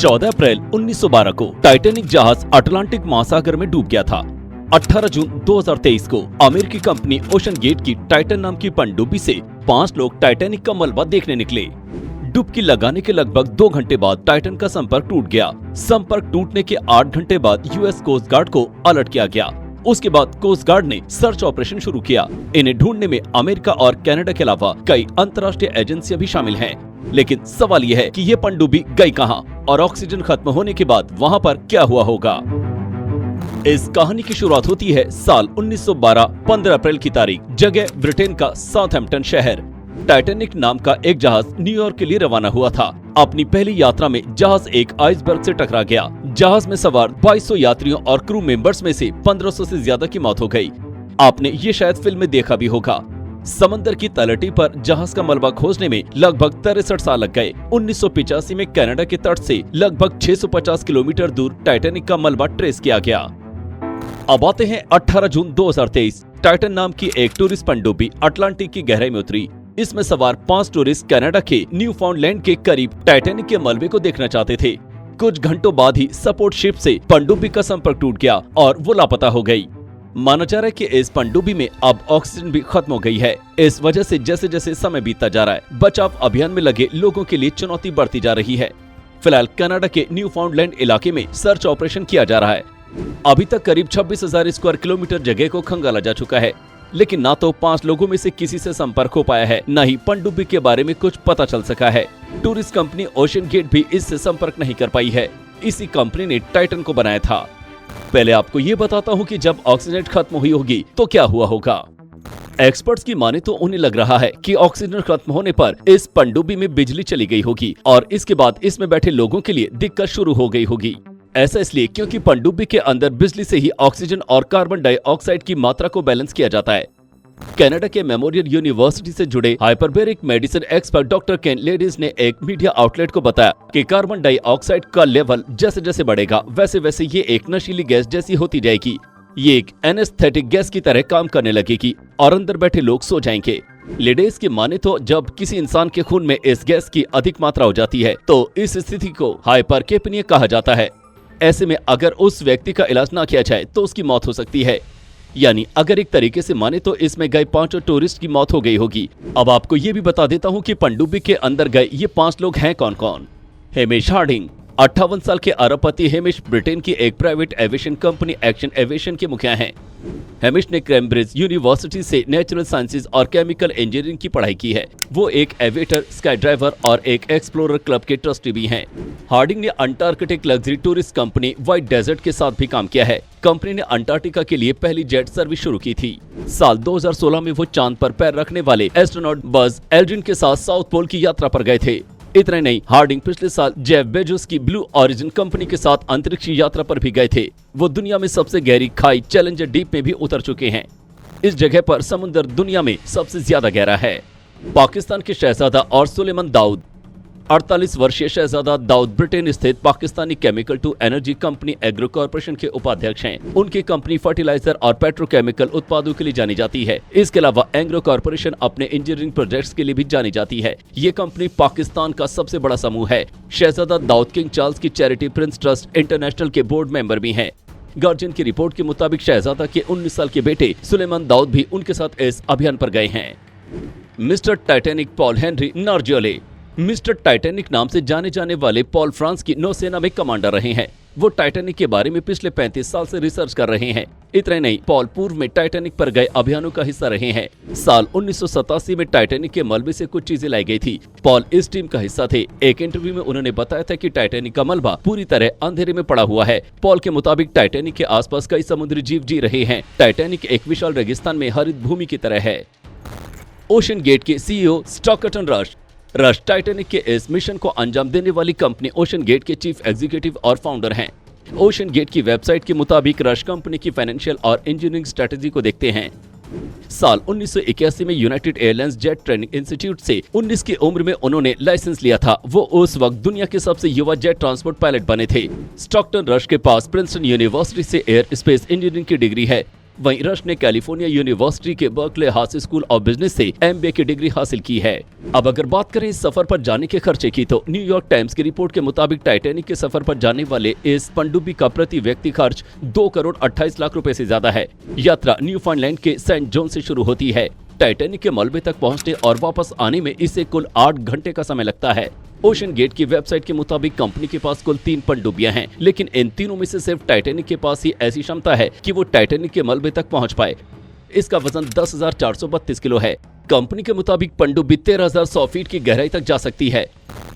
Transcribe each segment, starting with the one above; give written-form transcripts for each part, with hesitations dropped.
14 अप्रैल 1912 को टाइटैनिक जहाज अटलांटिक महासागर में डूब गया था। 18 जून 2023 को अमेरिकी कंपनी ओशन गेट की टाइटन नाम की पनडुब्बी से 5 लोग टाइटैनिक का मलबा देखने निकले। डुबकी लगाने के लगभग 2 घंटे बाद टाइटन का संपर्क टूट गया। संपर्क टूटने के 8 घंटे बाद यूएस कोस्ट गार्ड को अलर्ट किया गया। उसके बाद कोस्ट गार्ड ने सर्च ऑपरेशन शुरू किया। इन्हें ढूंढने में अमेरिका और कनाडा के अलावा कई अंतर्राष्ट्रीय एजेंसियां भी शामिल हैं। लेकिन सवाल यह है कि ये पनडुब्बी गई कहां और ऑक्सीजन खत्म होने के बाद वहां पर क्या हुआ होगा। इस कहानी की शुरुआत होती है साल 1912 15 अप्रैल की तारीख। जगह ब्रिटेन का साउथहैम्पटन शहर। टाइटैनिक नाम का एक जहाज न्यूयॉर्क के लिए रवाना हुआ था। अपनी पहली यात्रा में जहाज एक आइसबर्ग से टकरा गया। जहाज में सवार 2200 यात्रियों और क्रू मेंबर्स में से 1500 से ज्यादा की मौत हो गई। आपने ये शायद फिल्म में देखा भी होगा। समंदर की तलहटी पर जहाज का मलबा खोजने में लगभग 63 साल लग गए। 1985 में कनाडा के तट से लगभग 650 किलोमीटर दूर टाइटैनिक का मलबा ट्रेस किया गया। अब आते हैं 18 जून 2023। टाइटन नाम की एक टूरिस्ट पनडुब्बी अटलांटिक की गहराई में उतरी। इसमें सवार 5 टूरिस्ट कनाडा के न्यूफाउंडलैंड के करीब टाइटैनिक के मलबे को देखना चाहते थे। कुछ घंटों बाद ही सपोर्ट शिप से पनडुब्बी का संपर्क टूट गया और वो लापता हो गई। माना जा रहा है कि इस पनडुब्बी में अब ऑक्सीजन भी खत्म हो गई है। इस वजह से जैसे जैसे समय बीतता जा रहा है, बचाव अभियान में लगे लोगों के लिए चुनौती बढ़ती जा रही है। फिलहाल कनाडा के न्यूफाउंडलैंड इलाके में सर्च ऑपरेशन किया जा रहा है। अभी तक करीब 26,000 स्क्वायर किलोमीटर जगह को खंगाला जा चुका है, लेकिन ना तो 5 लोगों में से किसी से संपर्क हो पाया है, न ही पनडुब्बी के बारे में कुछ पता चल सका है। टूरिस्ट कंपनी ओशन गेट भी इससे संपर्क नहीं कर पाई है। इसी कंपनी ने टाइटन को बनाया था। पहले आपको ये बताता हूँ कि जब ऑक्सीजन खत्म हुई होगी तो क्या हुआ होगा। एक्सपर्ट्स की माने तो उन्हें लग रहा है कि ऑक्सीजन खत्म होने पर इस पनडुब्बी में बिजली चली गई होगी और इसके बाद इसमें बैठे लोगों के लिए दिक्कत शुरू हो गई होगी। ऐसा इसलिए क्योंकि पनडुब्बी के अंदर बिजली से ही ऑक्सीजन और कार्बन डाइऑक्साइड की मात्रा को बैलेंस किया जाता है। कनाडा के मेमोरियल यूनिवर्सिटी से जुड़े हाइपरबेरिक मेडिसिन एक्सपर्ट डॉक्टर केन लेडीज ने एक मीडिया आउटलेट को बताया कि कार्बन डाइऑक्साइड का लेवल जैसे जैसे बढ़ेगा वैसे वैसे ये एक नशीली गैस जैसी होती जाएगी। ये एक एनेस्थेटिक गैस की तरह काम करने लगेगी और अंदर बैठे लोग सो जाएंगे। लेडीज की माने तो जब किसी इंसान के खून में इस गैस की अधिक मात्रा हो जाती है तो इस स्थिति को हाइपरकेपनिया कहा जाता है। ऐसे में अगर उस व्यक्ति का इलाज ना किया जाए तो उसकी मौत हो सकती है। यानी अगर एक तरीके से माने तो इसमें गए 5 टूरिस्ट की मौत हो गई होगी। अब आपको ये भी बता देता हूँ कि पनडुब्बी के अंदर गए ये 5 लोग हैं कौन कौन। हेमिश हार्डिंग 58 साल के अरबपति हेमिश ब्रिटेन की एक private aviation company action aviation के मुखिया हैं। हेमिश ने कैम्ब्रिज यूनिवर्सिटी से नेचुरल साइंसेज और केमिकल इंजीनियरिंग की पढ़ाई की है। वो एक एविएटर, स्काई ड्राइवर और एक एक्सप्लोरर क्लब के ट्रस्टी भी हैं। हार्डिंग ने Antarctic luxury tourist company White Desert के साथ भी काम किया है। कंपनी ने अंटार्कटिका के लिए पहली जेट सर्विस शुरू की थी। साल 2016 में वो चांद पर पैर रखने वाले एस्ट्रोनॉट बज एल्ड्रिन के साथ साउथ पोल की यात्रा पर गए थे। इतना नहीं, हार्डिंग पिछले साल जेफ बेजोस की ब्लू ओरिजिन कंपनी के साथ अंतरिक्ष यात्रा पर भी गए थे। वो दुनिया में सबसे गहरी खाई चैलेंजर डीप में भी उतर चुके हैं। इस जगह पर समुद्र दुनिया में सबसे ज्यादा गहरा है। पाकिस्तान के शहजादा और सुलेमान दाऊद 48 वर्षीय शहजादा दाऊद ब्रिटेन स्थित Pakistani chemical to energy company Engro Corporation के उपाध्यक्ष हैं। उनकी कंपनी फर्टिलाइजर और पेट्रोकेमिकल उत्पादों के लिए जानी जाती है। इसके अलावा एग्रो कॉर्पोरेशन अपने इंजीनियरिंग प्रोजेक्ट्स के लिए भी जानी जाती है। ये कंपनी पाकिस्तान का सबसे बड़ा समूह है। शहजादा दाऊद किंग चार्ल्स की चैरिटी प्रिंस ट्रस्ट इंटरनेशनल के बोर्ड मेंबर भी हैं। गार्जियन की रिपोर्ट के मुताबिक शहजादा के 19 साल के बेटे सुलेमान दाऊद भी उनके साथ इस अभियान पर गए हैं। Mister Titanic Paul Henri Nargeolet. Mister Titanic नाम से जाने जाने वाले पॉल फ्रांस की नौसेना में कमांडर रहे हैं। वो टाइटैनिक के बारे में पिछले 35 साल से रिसर्च कर रहे हैं। इतना नहीं, पॉल पूर्व में टाइटैनिक पर गए अभियानों का हिस्सा रहे हैं। साल 1987 में टाइटैनिक के मलबे से कुछ चीजें लाई गई थी। पॉल इस टीम का हिस्सा थे। एक इंटरव्यू में उन्होंने बताया था कि टाइटैनिक का मलबा पूरी तरह अंधेरे में पड़ा हुआ है। पॉल के मुताबिक टाइटैनिक के आसपास कई समुद्री जीव जी रहे हैं। टाइटैनिक एक विशाल रेगिस्तान में हरित भूमि की तरह है। ओशन गेट के सीईओ स्टॉकटन रश टाइटैनिक के इस मिशन को अंजाम देने वाली कंपनी ओशन गेट के चीफ एग्जीक्यूटिव और फाउंडर हैं। ओशन गेट की वेबसाइट के मुताबिक रश कंपनी की फाइनेंशियल और इंजीनियरिंग स्ट्रेटेजी को देखते हैं। साल 1981 में United airlines jet training institute से 19 की उम्र में उन्होंने लाइसेंस लिया था। वो उस वक्त दुनिया के सबसे युवा जेट ट्रांसपोर्ट पायलट बने थे। स्टॉकटन रश के पास प्रिंसटन यूनिवर्सिटी से एयर स्पेस इंजीनियरिंग की डिग्री है। वहीं रश ने कैलिफोर्निया यूनिवर्सिटी के Berkeley house school of business से MBA की डिग्री हासिल की है। अब अगर बात करें इस सफर पर जाने के खर्चे की, तो न्यूयॉर्क टाइम्स की रिपोर्ट के मुताबिक टाइटैनिक के सफर पर जाने वाले इस पनडुब्बी का प्रति व्यक्ति खर्च 2 करोड़ 28 लाख रुपए से ज्यादा है। यात्रा न्यूफाउंडलैंड के सेंट जॉन से शुरू होती है। टाइटैनिक के मलबे तक पहुंचने और वापस आने में इसे कुल 8 घंटे का समय लगता है। ओशन गेट की वेबसाइट के मुताबिक कंपनी के पास कुल 3 पनडुब्बियां हैं, लेकिन इन तीनों में से सिर्फ टाइटैनिक के पास ही ऐसी क्षमता है कि वो टाइटैनिक के मलबे तक पहुंच पाए। इसका वजन 10,432 किलो है। कंपनी के मुताबिक पनडुब्बी 13,100 फीट की गहराई तक जा सकती है।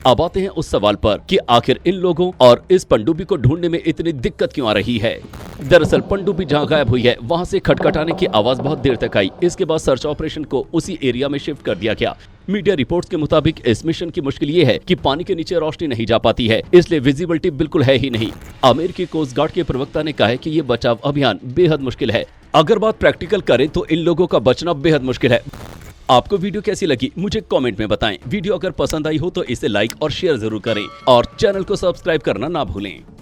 अब आते हैं उस सवाल पर कि आखिर इन लोगों और इस पनडुब्बी को ढूंढने में इतनी दिक्कत क्यों आ रही है। दरअसल पनडुब्बी जहां गायब हुई है, वहां से खटखटाने की आवाज बहुत देर तक आई। इसके बाद सर्च ऑपरेशन को उसी एरिया में शिफ्ट कर दिया गया। मीडिया रिपोर्ट्स के मुताबिक इस मिशन की मुश्किल ये है कि पानी के नीचे रोशनी नहीं जा पाती है, इसलिए विजिबिलिटी बिल्कुल है ही नहीं। अमेरिकी कोस्ट गार्ड के प्रवक्ता ने कहा है कि ये बचाव अभियान बेहद मुश्किल है। अगर बात प्रैक्टिकल करें तो इन लोगों का बचना बेहद मुश्किल है। आपको वीडियो कैसी लगी मुझे कमेंट में बताएं। वीडियो अगर पसंद आई हो तो इसे लाइक और शेयर जरूर करें और चैनल को सब्सक्राइब करना ना भूलें।